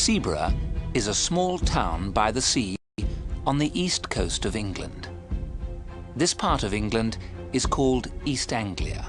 Seaburgh is a small town by the sea on the east coast of England. This part of England is called East Anglia.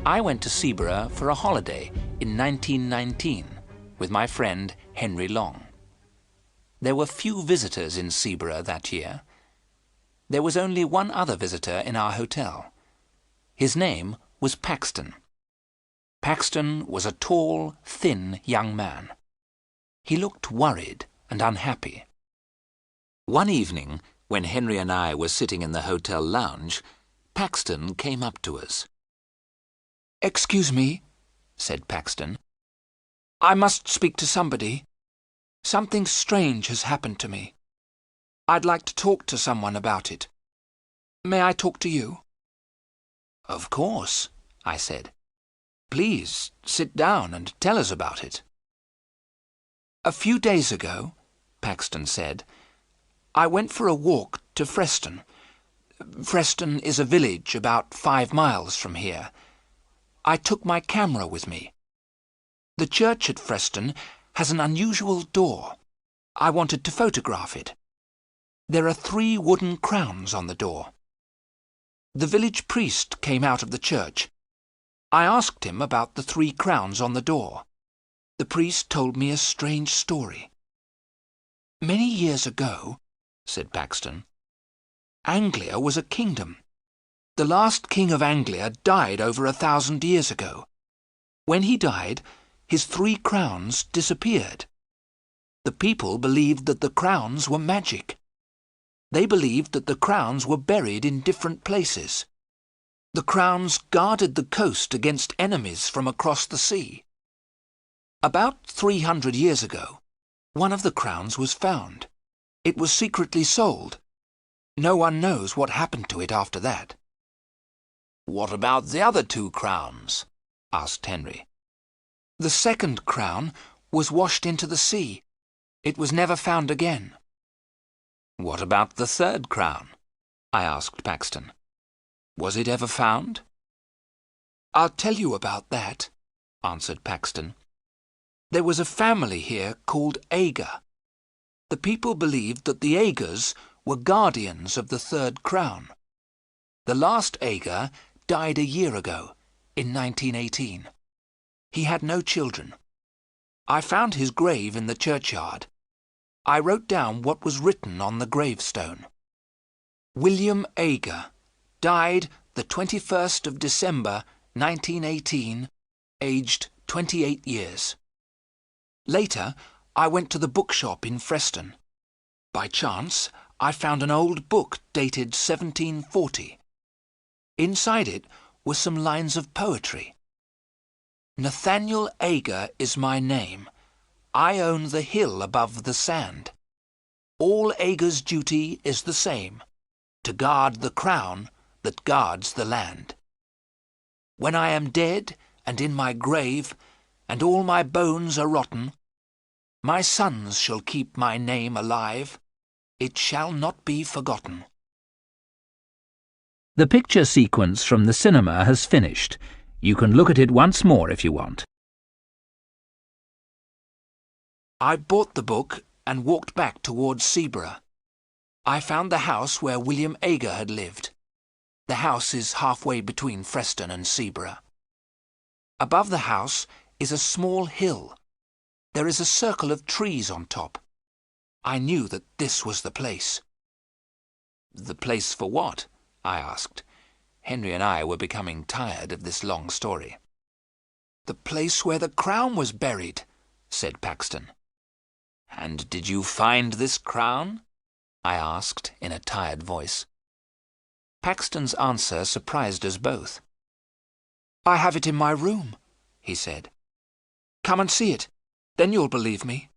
I went to Seaburgh for a holiday in 1919 with my friend Henry Long. There were few visitors in Seaburgh that year. There was only one other visitor in our hotel. His name was Paxton. Paxton was a tall, thin young man. He looked worried and unhappy. One evening, when Henry and I were sitting in the hotel lounge, Paxton came up to us. "Excuse me," said Paxton. "I must speak to somebody. Something strange has happened to me. I'd like to talk to someone about it. May I talk to you?" "Of course," I said. "Please sit down and tell us about it." "A few days ago," Paxton said, "I went for a walk to Freston. Freston is a village about 5 miles from here. I took my camera with me. The church at Freston has an unusual door. I wanted to photograph it. There are 3 wooden crowns on the door. The village priest came out of the church. I asked him about the 3 crowns on the door. The priest told me a strange story. Many years ago, said Paxton, Anglia was a kingdom. The last king of Anglia died over 1,000 years ago. When he died, his 3 crowns disappeared. The people believed that the crowns were magic. They believed that the crowns were buried in different places. The crowns guarded the coast against enemies from across the sea. About 300 years ago, one of the crowns was found. It was secretly sold. No one knows what happened to it after that." "What about the other 2 crowns?" asked Henry. "The second crown was washed into the sea. It was never found again." "What about the 3rd crown?" I asked Paxton. "Was it ever found?" "I'll tell you about that," answered Paxton. "There was a family here called Ager. The people believed that the Agers were guardians of the 3rd crown. The last Ager died a year ago, in 1918. He had no children. I found his grave in the churchyard. I wrote down what was written on the gravestone. William Ager died the 21st of December, 1918, aged 28 years. Later, I went to the bookshop in Freston. By chance, I found an old book dated 1740. Inside it were some lines of poetry. "Nathaniel Ager is my name. I own the hill above the sand. All Ager's duty is the same, to guard the crown that guards the land. When I am dead and in my grave, and all my bones are rotten, my sons shall keep my name alive. It shall not be forgotten." The picture sequence from the cinema has finished. You can look at it once more if you want. I bought the book and walked back towards Seaburgh. I found the house where William Ager had lived. The house is halfway between Freston and Seaburgh. Above the house is a small hill. There is a circle of trees on top. I knew that this was the place. "The place for what?" I asked. Henry and I were becoming tired of this long story. "The place where the crown was buried," said Paxton. "And did you find this crown?" I asked in a tired voice. Paxton's answer surprised us both. "I have it in my room," he said. "Come and see it, then you'll believe me."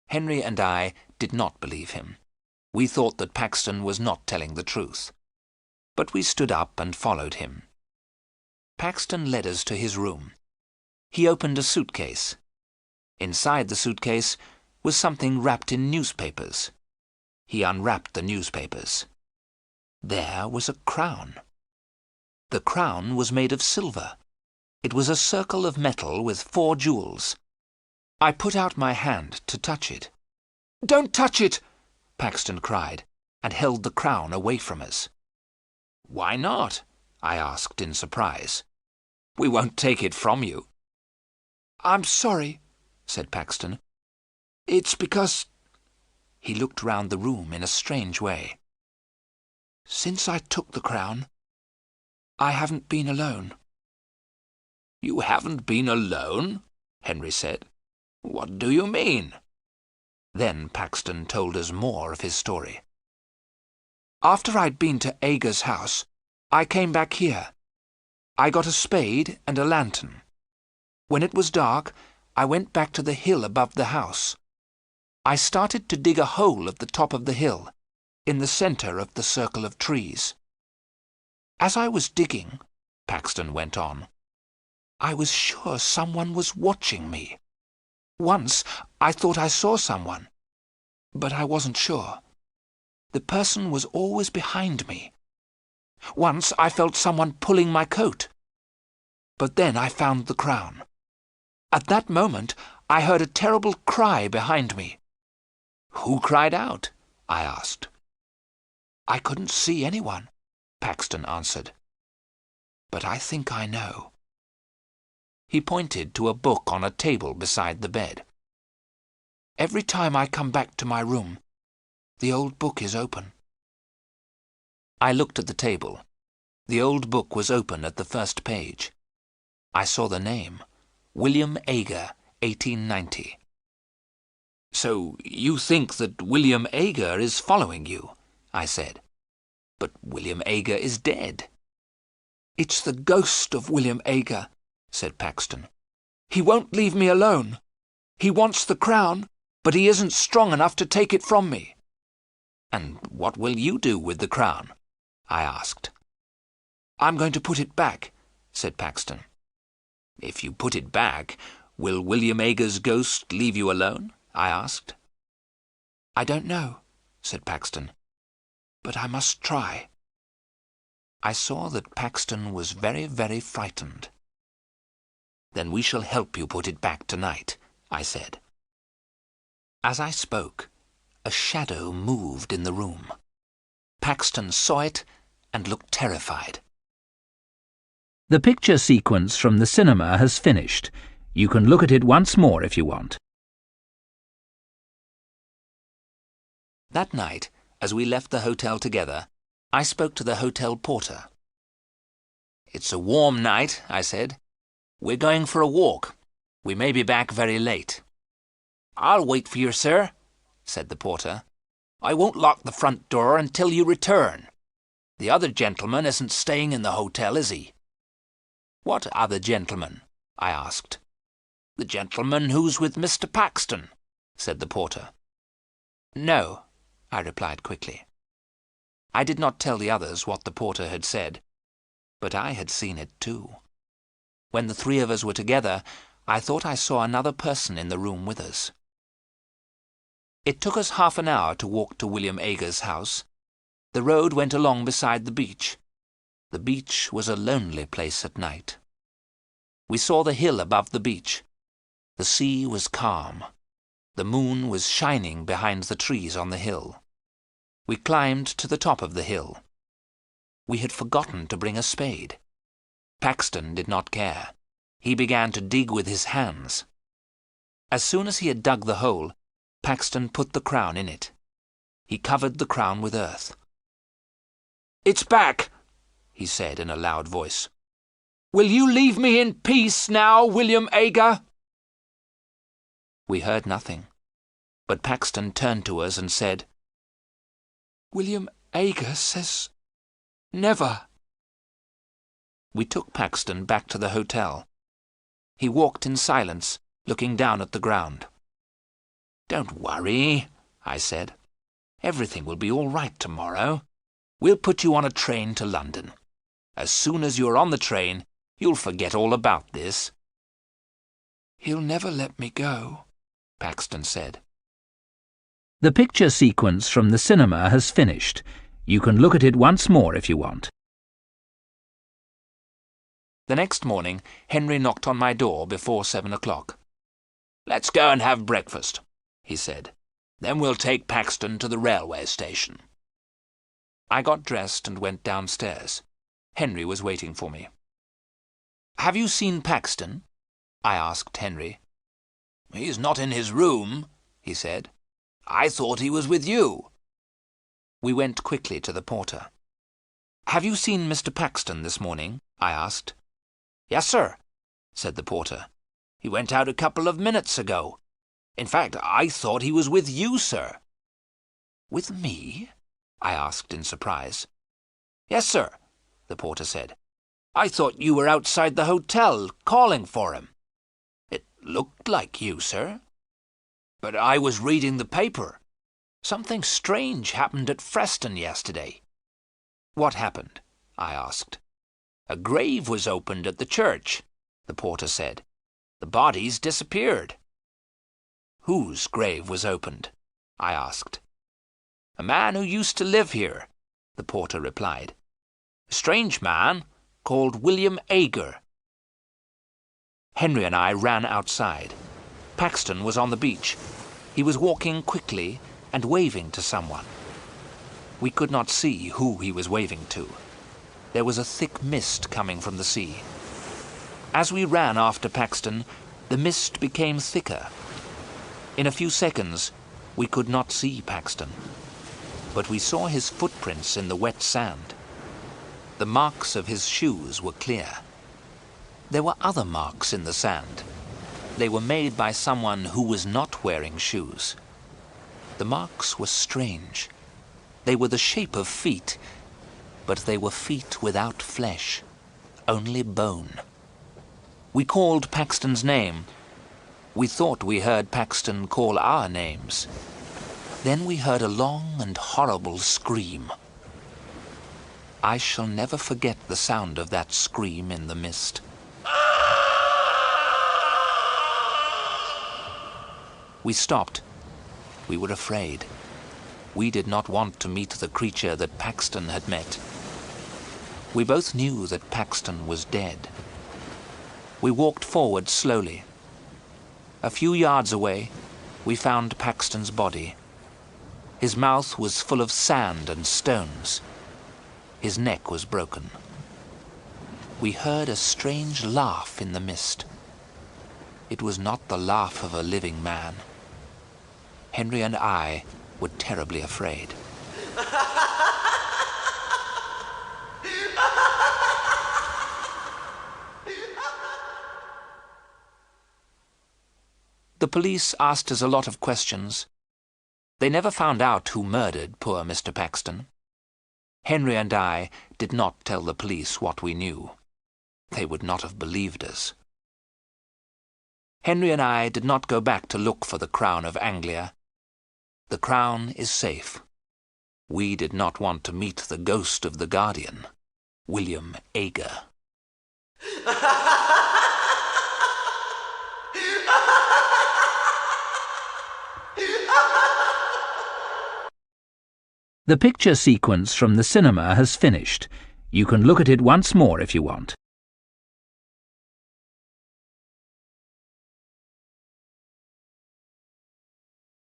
Henry and I did not believe him. We thought that Paxton was not telling the truth. But we stood up and followed him. Paxton led us to his room. He opened a suitcase. Inside the suitcase was something wrapped in newspapers. He unwrapped the newspapers. There was a crown. The crown was made of silver. It was a circle of metal with 4 jewels. I put out my hand to touch it. "Don't touch it!" Paxton cried, and held the crown away from us. "Why not?" I asked in surprise. "We won't take it from you." "I'm sorry," said Paxton. "It's because—" He looked round the room in a strange way. "Since I took the crown, I haven't been alone." "You haven't been alone?" Henry said. "What do you mean?" Then Paxton told us more of his story. "After I'd been to Aga's house, I came back here. I got a spade and a lantern. When it was dark, I went back to the hill above the house. I started to dig a hole at the top of the hill, in the centre of the circle of trees. As I was digging," Paxton went on, "I was sure someone was watching me. Once I thought I saw someone, but I wasn't sure. The person was always behind me. Once I felt someone pulling my coat. But then I found the crown. At that moment I heard a terrible cry behind me." "Who cried out?" I asked. "I couldn't see anyone," Paxton answered. "But I think I know." He pointed to a book on a table beside the bed. "Every time I come back to my room, the old book is open." I looked at the table. The old book was open at the first page. I saw the name, William Aga, 1890. "So you think that William Aga is following you?" I said. "But William Aga is dead." "It's the ghost of William Aga," said Paxton. "He won't leave me alone. He wants the crown, but he isn't strong enough to take it from me." "And what will you do with the crown?" I asked. "I'm going to put it back," said Paxton. "If you put it back, will William Aga's ghost leave you alone?" I asked. "I don't know," said Paxton, "but I must try." I saw that Paxton was very, very frightened. "Then we shall help you put it back tonight," I said. As I spoke, a shadow moved in the room. Paxton saw it and looked terrified. The picture sequence from the cinema has finished. You can look at it once more if you want. That night, as we left the hotel together, I spoke to the hotel porter. "It's a warm night," I said. "We're going for a walk. We may be back very late." "I'll wait for you, sir," said the porter. "I won't lock the front door until you return. The other gentleman isn't staying in the hotel, is he?" "What other gentleman?" I asked. "The gentleman who's with Mr. Paxton," said the porter. "No," I replied quickly. I did not tell the others what the porter had said, but I had seen it too. When the three of us were together, I thought I saw another person in the room with us. It took us half an hour to walk to William Aga's house. The road went along beside the beach. The beach was a lonely place at night. We saw the hill above the beach. The sea was calm. The moon was shining behind the trees on the hill. We climbed to the top of the hill. We had forgotten to bring a spade. Paxton did not care. He began to dig with his hands. As soon as he had dug the hole, Paxton put the crown in it. He covered the crown with earth. "It's back," he said in a loud voice. "Will you leave me in peace now, William Aga?" We heard nothing, but Paxton turned to us and said, "William Aga says never." We took Paxton back to the hotel. He walked in silence, looking down at the ground. "Don't worry," I said. "Everything will be all right tomorrow. We'll put you on a train to London. As soon as you're on the train, you'll forget all about this." "He'll never let me go," Paxton said. The picture sequence from the cinema has finished. You can look at it once more if you want. The next morning, Henry knocked on my door before 7 o'clock. "Let's go and have breakfast," he said. "Then we'll take Paxton to the railway station." I got dressed and went downstairs. Henry was waiting for me. "Have you seen Paxton?" I asked Henry. "He's not in his room," he said. "I thought he was with you." We went quickly to the porter. "Have you seen Mr. Paxton this morning?" I asked. "Yes, sir," said the porter. "He went out a couple of minutes ago. In fact, I thought he was with you, sir." "With me?" I asked in surprise. "Yes, sir," the porter said. "I thought you were outside the hotel calling for him. It looked like you, sir. But I was reading the paper. Something strange happened at Freston yesterday." "What happened?" I asked. "A grave was opened at the church," the porter said. "The bodies disappeared." "Whose grave was opened?" I asked. "A man who used to live here," the porter replied. "A strange man called William Ager." Henry and I ran outside. Paxton was on the beach. He was walking quickly and waving to someone. We could not see who he was waving to. There was a thick mist coming from the sea. As we ran after Paxton, the mist became thicker. In a few seconds, we could not see Paxton, but we saw his footprints in the wet sand. The marks of his shoes were clear. There were other marks in the sand. They were made by someone who was not wearing shoes. The marks were strange. They were the shape of feet, but they were feet without flesh, only bone. We called Paxton's name. We thought we heard Paxton call our names. Then we heard a long and horrible scream. I shall never forget the sound of that scream in the mist. We stopped. We were afraid. We did not want to meet the creature that Paxton had met. We both knew that Paxton was dead. We walked forward slowly. A few yards away, we found Paxton's body. His mouth was full of sand and stones. His neck was broken. We heard a strange laugh in the mist. It was not the laugh of a living man. Henry and I were terribly afraid. The police asked us a lot of questions. They never found out who murdered poor Mr. Paxton. Henry and I did not tell the police what we knew. They would not have believed us. Henry and I did not go back to look for the crown of Anglia. The crown is safe. We did not want to meet the ghost of the guardian, William Ager. The picture sequence from the cinema has finished. You can look at it once more if you want.